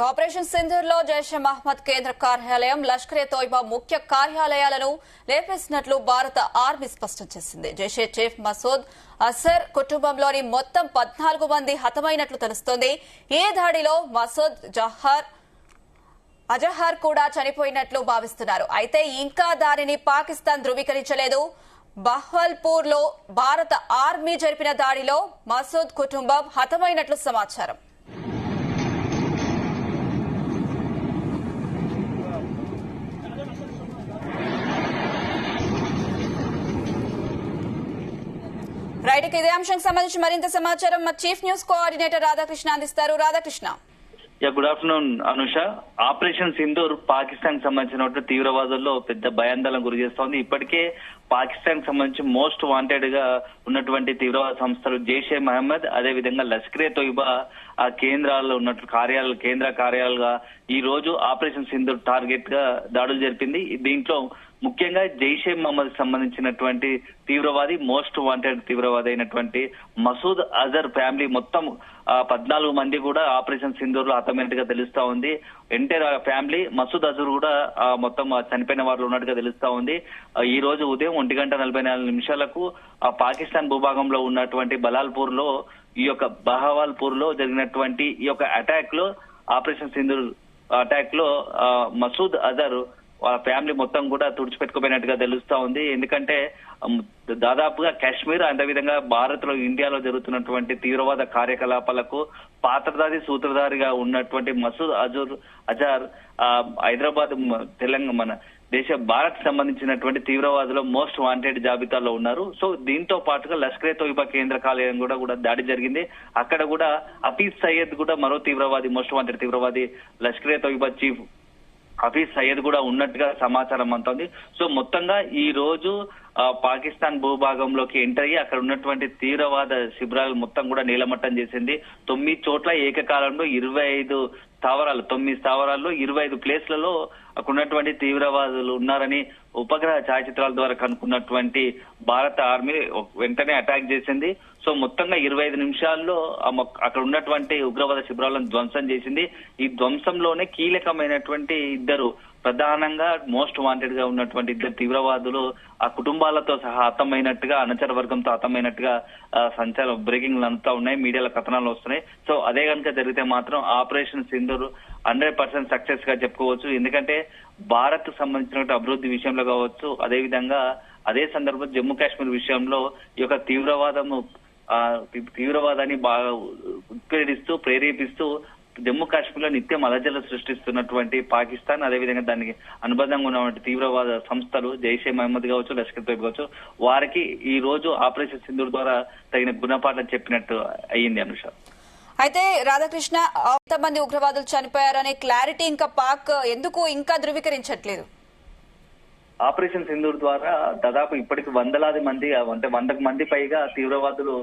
Operation సింధూర్లో Jaish-e Mohammad కేంద్ర కార్యాలయం, లష్కరే తోయిబా ముఖ్య కార్యాలయాలను లేపేసినట్లు భారత ఆర్మీ స్పష్టం చేసింది. జైషే చీఫ్ మసూద్ అజర్ కుటుంబంలోని మొత్తం 14 మంది హతమైనట్లు తెలుస్తోంది. ఈ దాడిలో మసూద్ అజహర్ కూడా చనిపోయినట్లు భావిస్తున్నారు. అయితే ఇంకా దానిని పాకిస్తాన్ ధృవీకరించలేదు. బహ్వల్పూర్ లో భారత ఆర్మీ జరిపిన దాడిలో మసూద్ కుటుంబం హతమైనట్లు సమాచారం. రైట్, ఇదే అంశానికి సంబంధించి మరింత సమాచారం మా చీఫ్ న్యూస్ కోఆర్డినేటర్ రాధాకృష్ణ అందిస్తారు. Radhakrishna. Good afternoon Anusha. Operation Sindoor Pakistan కి సంబంధించిన తీవ్రవాదుల్లో పెద్ద భయాందోళన గురి చేస్తోంది. ఇప్పటికే పాకిస్తాన్ కి సంబంధించి మోస్ట్ వాంటెడ్ గా ఉన్నటువంటి తీవ్రవాద సంస్థలు జైషే మహమ్మద్, అదేవిధంగా లష్కరే తోయిబా ఆ కేంద్రాల్లో ఉన్నట్టు కేంద్ర కార్యాలుగా ఈ రోజు ఆపరేషన్ సింధూర్ టార్గెట్ గా దాడులు జరిపింది. దీంట్లో ముఖ్యంగా జైషే మహమ్మద్ సంబంధించినటువంటి తీవ్రవాది, మోస్ట్ వాంటెడ్ తీవ్రవాది అయినటువంటి మసూద్ అజర్ ఫ్యామిలీ మొత్తం 14 మంది కూడా ఆపరేషన్ సింధూర్ లో హతమైనట్టుగా తెలుస్తా ఉంది. ఎంటైర్ ఫ్యామిలీ మసూద్ అజర్ కూడా మొత్తం చనిపోయిన వారిలో ఉన్నట్టుగా తెలుస్తా ఉంది. ఈ రోజు ఉదయం 1:44 పాకిస్తాన్ భూభాగంలో ఉన్నటువంటి బలాల్పూర్ లో ఈ యొక్క బహవాల్పూర్ లో జరిగినటువంటి ఈ యొక్క అటాక్ లో, ఆపరేషన్ సింధూర్ అటాక్ లో మసూద్ అజర్ వాళ్ళ ఫ్యామిలీ మొత్తం కూడా తుడిచిపెట్టుకుపోయినట్టుగా తెలుస్తా ఉంది. ఎందుకంటే దాదాపుగా కాశ్మీర్, అదేవిధంగా భారత్ లో, ఇండియాలో జరుగుతున్నటువంటి తీవ్రవాద కార్యకలాపాలకు పాత్రధారి, సూత్రధారిగా ఉన్నటువంటి మసూద్ అజర్ హైదరాబాద్, తెలంగాణ, మన భారత్ సంబంధించినటువంటి తీవ్రవాదులు మోస్ట్ వాంటెడ్ జాబితాలో ఉన్నారు. సో దీంతో పాటుగా లష్కరే తోయిబా కేంద్ర కార్యాలయం కూడా దాడి జరిగింది. అక్కడ కూడా హఫీజ్ సయ్యద్ కూడా మరో తీవ్రవాది, మోస్ట్ వాంటెడ్ తీవ్రవాది లష్కరే తోయిబా చీఫ్ హఫీజ్ సయ్యద్ కూడా ఉన్నట్టుగా సమాచారం అందుతోంది. సో మొత్తంగా ఈ రోజు పాకిస్తాన్ భూభాగంలోకి ఎంటర్ అయ్యి అక్కడ ఉన్నటువంటి తీవ్రవాద శిబిరాలు మొత్తం కూడా నీలమట్టం చేసింది. 9 చోట్ల ఏకకాలంలో 25 స్థావరాలు, 9 స్థావరాల్లో 25 ప్లేస్లలో అక్కడ ఉన్నటువంటి తీవ్రవాదులు ఉన్నారని ఉపగ్రహ ఛాయాచిత్రాల ద్వారా కనుక్కున్నటువంటి భారత ఆర్మీ వెంటనే అటాక్ చేసింది. సో మొత్తంగా 25 నిమిషాల్లో అక్కడ ఉన్నటువంటి ఉగ్రవాద శిబిరాలను ధ్వంసం చేసింది. ఈ ధ్వంసంలోనే కీలకమైనటువంటి ఇద్దరు, ప్రధానంగా మోస్ట్ వాంటెడ్ గా ఉన్నటువంటి ఇద్దరు తీవ్రవాదులు ఆ కుటుంబాలతో సహా హతమైనట్టుగా, అనుచర వర్గంతో హతమైనట్టుగా బ్రేకింగ్ అంతా ఉన్నాయి, మీడియాలో కథనాలు వస్తున్నాయి. సో అదే కనుక జరిగితే మాత్రం ఆపరేషన్ సింధూర్ 100% సక్సెస్ గా చెప్పుకోవచ్చు. ఎందుకంటే భారత్ సంబంధించిన అభివృద్ధి విషయంలో కావచ్చు, అదేవిధంగా అదే సందర్భంలో జమ్మూ కాశ్మీర్ విషయంలో ఈ యొక్క తీవ్రవాదాన్ని బాగా ఉత్ప్రేరిస్తూ, ప్రేరేపిస్తూ జమ్మూ కాశ్మీర్ లో నిత్యం అలజడులు సృష్టిస్తున్నటువంటి పాకిస్తాన్, అదేవిధంగా దానికి అనుబంధంగా ఉన్నటువంటి తీవ్రవాద సంస్థలు జైషే మహమ్మద్ కావచ్చు, లష్కర్ తోయిబా కావచ్చు, వారికి ఈ రోజు ఆపరేషన్ సింధూర్ ద్వారా తగిన గుణపాఠం చెప్పినట్టు అయ్యింది అనుష. అయితే రాధాకృష్ణ, ఎంతమంది ఉగ్రవాదులు చనిపోయారనే క్లారిటీ ఇంకా పాక్ ఎందుకు ఇంకా ధృవీకరించట్లేదు? ఆపరేషన్ సింధూర్ ద్వారా దాదాపు ఇప్పటికి వందలాది మంది, అంటే 100 మంది పైగా తీవ్రవాదులు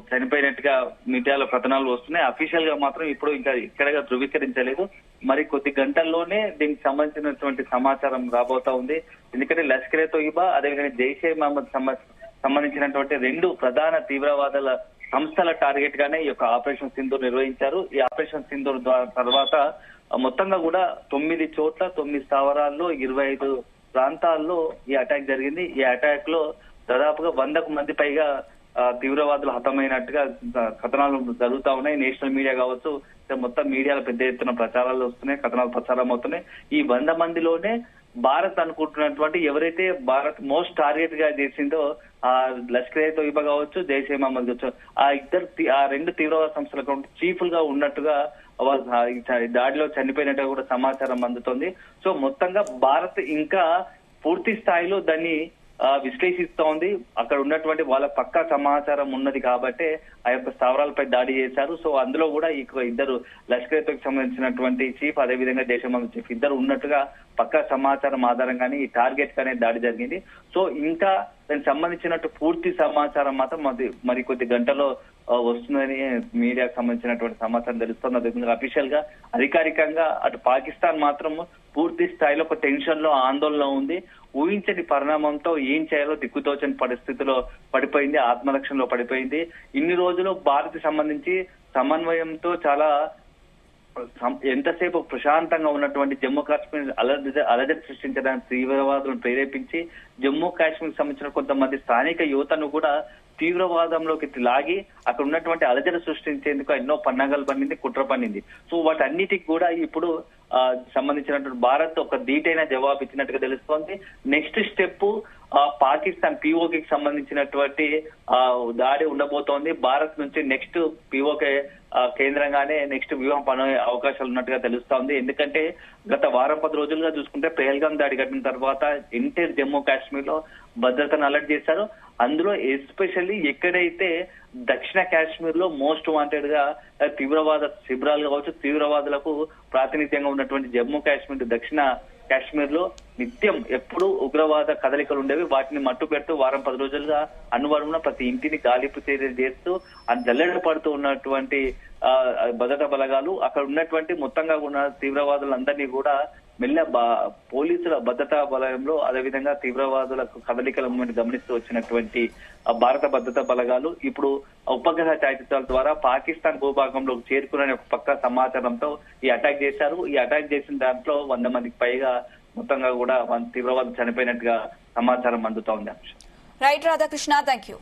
చనిపోయినట్టుగా మీడియాలో కథనాలు వస్తున్నాయి. అఫీషియల్ గా మాత్రం ఇప్పుడు ఇంకా ఇక్కడగా ధృవీకరించలేదు. మరి కొద్ది గంటల్లోనే దీనికి సంబంధించినటువంటి సమాచారం రాబోతా ఉంది. ఎందుకంటే లష్కరే తోయిబా, అదేవిధంగా జైషే మహమ్మద్ సంబంధించినటువంటి 2 ప్రధాన తీవ్రవాదుల సంస్థల టార్గెట్ గానే ఈ యొక్క ఆపరేషన్ సింధూర్ నిర్వహించారు. ఈ ఆపరేషన్ సింధూర్ తర్వాత మొత్తంగా కూడా 9 చోట్ల, 9 స్థావరాల్లో, 25 ప్రాంతాల్లో ఈ అటాక్ జరిగింది. ఈ అటాక్ లో దాదాపుగా 100 మంది పైగా తీవ్రవాదులు హతమైనట్టుగా కథనాలు జరుగుతా ఉన్నాయి. నేషనల్ మీడియా కావచ్చు, మొత్తం మీడియాలో పెద్ద ఎత్తున ప్రచారాలు వస్తున్నాయి, కథనాలు ప్రచారం అవుతున్నాయి. ఈ 100 మందిలోనే భారత్ అనుకుంటున్నటువంటి ఎవరైతే భారత్ మోస్ట్ టార్గెట్ గా చేసిందో ఆ లష్కరే తోయిబా కావచ్చు, జైషే మహమ్మద్ కావచ్చు, ఆ 2 తీవ్రవాద సంస్థలకు చీఫ్ గా ఉన్నట్టుగా దాడిలో చనిపోయినట్టుగా కూడా సమాచారం అందుతోంది. సో మొత్తంగా భారత్ ఇంకా పూర్తి స్థాయిలో దాన్ని విశ్లేషిస్తోంది. అక్కడ ఉన్నటువంటి వాళ్ళ పక్కా సమాచారం ఉన్నది కాబట్టి ఆ యొక్క స్థావరాలపై దాడి చేశారు. సో అందులో కూడా ఈ ఇద్దరు లష్కర్ తోయిబాకి సంబంధించినటువంటి చీఫ్, అదేవిధంగా జైషే మహమ్మద్ చీఫ్ ఇద్దరు ఉన్నట్టుగా పక్కా సమాచారం ఆధారంగానే ఈ టార్గెట్ గానే దాడి జరిగింది. సో ఇంకా దానికి సంబంధించినట్టు పూర్తి సమాచారం మాత్రం మరి కొద్ది గంటలో వస్తుందని మీడియాకు సంబంధించినటువంటి సమాచారం తెలుస్తుంది. అదేవిధంగా అఫీషియల్ గా, అధికారికంగా అటు పాకిస్తాన్ మాత్రం పూర్తి స్థాయిలో ఒక టెన్షన్ లో, ఆందోళన ఉంది. ఊహించని పరిణామంతో ఏం చేయాలో దిక్కుతోచని పరిస్థితిలో పడిపోయింది, ఆత్మరక్షణలో పడిపోయింది. ఇన్ని రోజులు భారత్ సంబంధించి సమన్వయంతో చాలా ఎంతసేపు ప్రశాంతంగా ఉన్నటువంటి జమ్మూ కాశ్మీర్ అలజడి సృష్టించడానికి తీవ్రవాదులను ప్రేరేపించి జమ్మూ కాశ్మీర్ సంబంధించిన కొంతమంది స్థానిక యువతను కూడా తీవ్రవాదంలోకి లాగి అక్కడ ఉన్నటువంటి అలజడి సృష్టించేందుకు ఎన్నో పన్నాగాలు పన్నింది, కుట్ర పన్నింది. సో వాటన్నిటికి కూడా ఇప్పుడు సంబంధించినటువంటి భారత్ ఒక ధీటైన జవాబు ఇచ్చినట్టుగా తెలుస్తోంది. నెక్స్ట్ స్టెప్ పాకిస్తాన్ పిఓకే సంబంధించినటువంటి దాడి ఉండబోతోంది. భారత్ నుంచి నెక్స్ట్ పిఓకే కేంద్రంగానే నెక్స్ట్ వ్యూహం పనే అవకాశాలు ఉన్నట్టుగా తెలుస్తోంది. ఎందుకంటే గత వారం 10 రోజులుగా చూసుకుంటే పెహల్గాం దాడి కట్టిన తర్వాత ఎంటైర్ జమ్మూ కాశ్మీర్ లో భద్రతను అలర్ట్ చేశారు. అందులో ఎస్పెషల్లీ ఎక్కడైతే దక్షిణ కాశ్మీర్ లో మోస్ట్ వాంటెడ్ గా తీవ్రవాద శిబిరాలు కావచ్చు, తీవ్రవాదులకు ప్రాతినిధ్యంగా ఉన్నటువంటి జమ్మూ కాశ్మీర్ దక్షిణ కాశ్మీర్ లో నిత్యం ఎప్పుడు ఉగ్రవాద కదలికలు ఉండేవి. వాటిని మట్టు పెడుతూ వారం 10 రోజులుగా అనువరణ ప్రతి ఇంటిని గాలింపు చర్యలు చేస్తూ జల్లెడ పడుతూ ఉన్నటువంటి భద్రతా బలగాలు అక్కడ ఉన్నటువంటి మొత్తంగా ఉన్న తీవ్రవాదులందరినీ కూడా మెల్ల పోలీసుల భద్రతా బలయంలో అదేవిధంగా తీవ్రవాదులకు కదలికల గమనిస్తూ వచ్చినటువంటి భారత భద్రతా బలగాలు ఇప్పుడు ఉపగ్రహ ఛాయాచిత్రాల ద్వారా పాకిస్తాన్ భూభాగంలోకి చేరుకునే ఒక పక్క సమాచారంతో ఈ అటాక్ చేశారు. ఈ అటాక్ చేసిన దాంట్లో 100 మందికి పైగా మొత్తంగా కూడా తీవ్రవాదులు చనిపోయినట్టుగా సమాచారం అందుతా ఉంది. Right Radhakrishna, thank you.